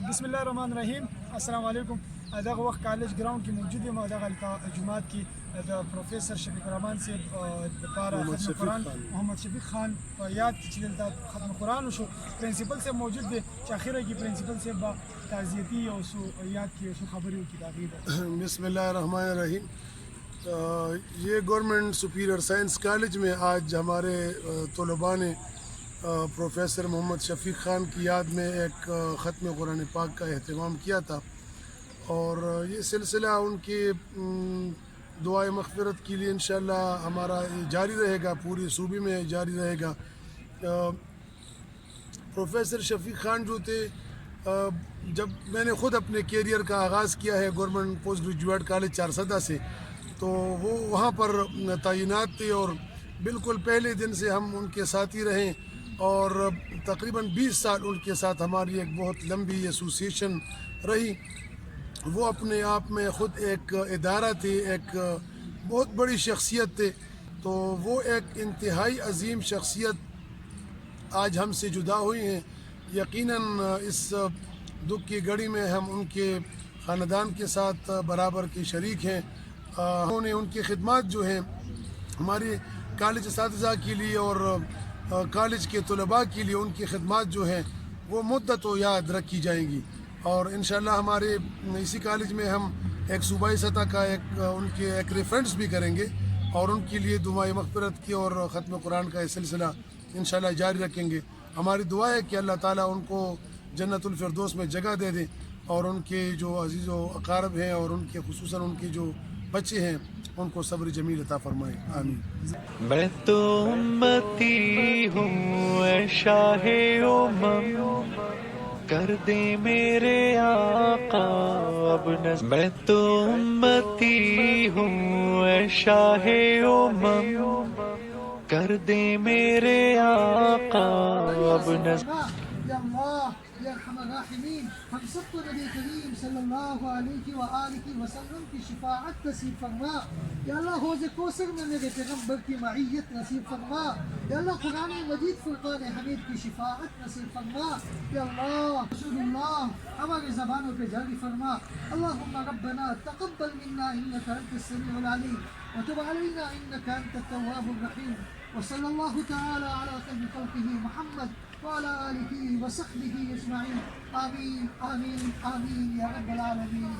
بسم الله الرحمن الرحیم. السلام علیکم. دغه وخت کالج ګراوند کې موجود یم. دغه جماعت کې د پروفیسر شفیق الرحمن صاحب دپاره ختم قرآن محمد شفیق خان په یاد کې چې دلته ختم قرآن وشو. پرنسپل صاحب موجود دی چې اخره کې پرنسپل صاحب به تعزیتي او سو یاد کې سو خبرې وکړي د هغې. بسم اللہ الرحمن الرحیم. یہ گورنمنٹ سپیریئر سائنس کالج میں آج ہمارے طلباء نے پروفیسر محمد شفیق خان کی یاد میں ایک ختم قرآن پاک کا اہتمام کیا تھا، اور یہ سلسلہ ان کی دعائے مغفرت کے لیے انشاءاللہ ہمارا جاری رہے گا، پوری صوبے میں جاری رہے گا. پروفیسر شفیق خان جو تھے، جب میں نے خود اپنے کیریئر کا آغاز کیا ہے government post graduate college Charsadda سے، تو وہ وہاں پر تعینات تھے، اور بالکل پہلے دن سے ہم ان کے ساتھی رہیں، اور تقریباً 20 سال ان کے ساتھ ہماری ایک بہت لمبی ایسوسیشن رہی. وہ اپنے آپ میں خود ایک ادارہ تھے، ایک بہت بڑی شخصیت تھے. تو وہ ایک انتہائی عظیم شخصیت آج ہم سے جدا ہوئی ہیں. یقیناً اس دکھ کی گھڑی میں ہم ان کے خاندان کے ساتھ برابر کے شریک ہیں. انہوں نے ان کی خدمات جو ہیں ہمارے کالج اساتذہ کے لیے اور کالج کے طلباء کے لیے، ان کی خدمات جو ہیں وہ مدت و یاد رکھی جائیں گی. اور انشاءاللہ ہمارے اسی کالج میں ہم ایک صوبائی سطح کا ان کے ایک ریفرنس بھی کریں گے، اور ان کے لیے دعائے مغفرت کی اور ختم قرآن کا یہ سلسلہ انشاءاللہ جاری رکھیں گے. ہماری دعا ہے کہ اللہ تعالیٰ ان کو جنت الفردوس میں جگہ دے دیں، اور ان کے جو عزیز و اقارب ہیں اور ان کے خصوصاً ان کے جو بچے ہیں ان کو صبر جمیل عطا فرمائے. آمین. میں تو امتی ہوں اے شاہ امم، کر دے میرے آقا اب نظر. میں تو امتی ہوں اے شاہ امم، کر دے میرے آقا اب نظر. یا اللہ یا ارحم الراحمین، ہم سب کو نبی کریم صلی اللہ علیہ وآلہ وسلم کی شفاعت نصیب فرما. یا اللہ حوض کوثر میں میرے پیغمبر کی معیت نصیب فرما. یا اللہ قرآن مجید فرقان حمید کی شفاعت نصیب فرما. یا اللہ رسول اللہ ہماری زبانوں پہ جاری فرما. اللہم ربنا تقبل منا انک انت السمیع العلیم وتب علینا انک انت التواب الرحیم. وصلی اللہ تعالی علی خیر خلقہ محمد وعلى آله وصحبه أجمعين. آمين آمين آمين يا رب العالمين.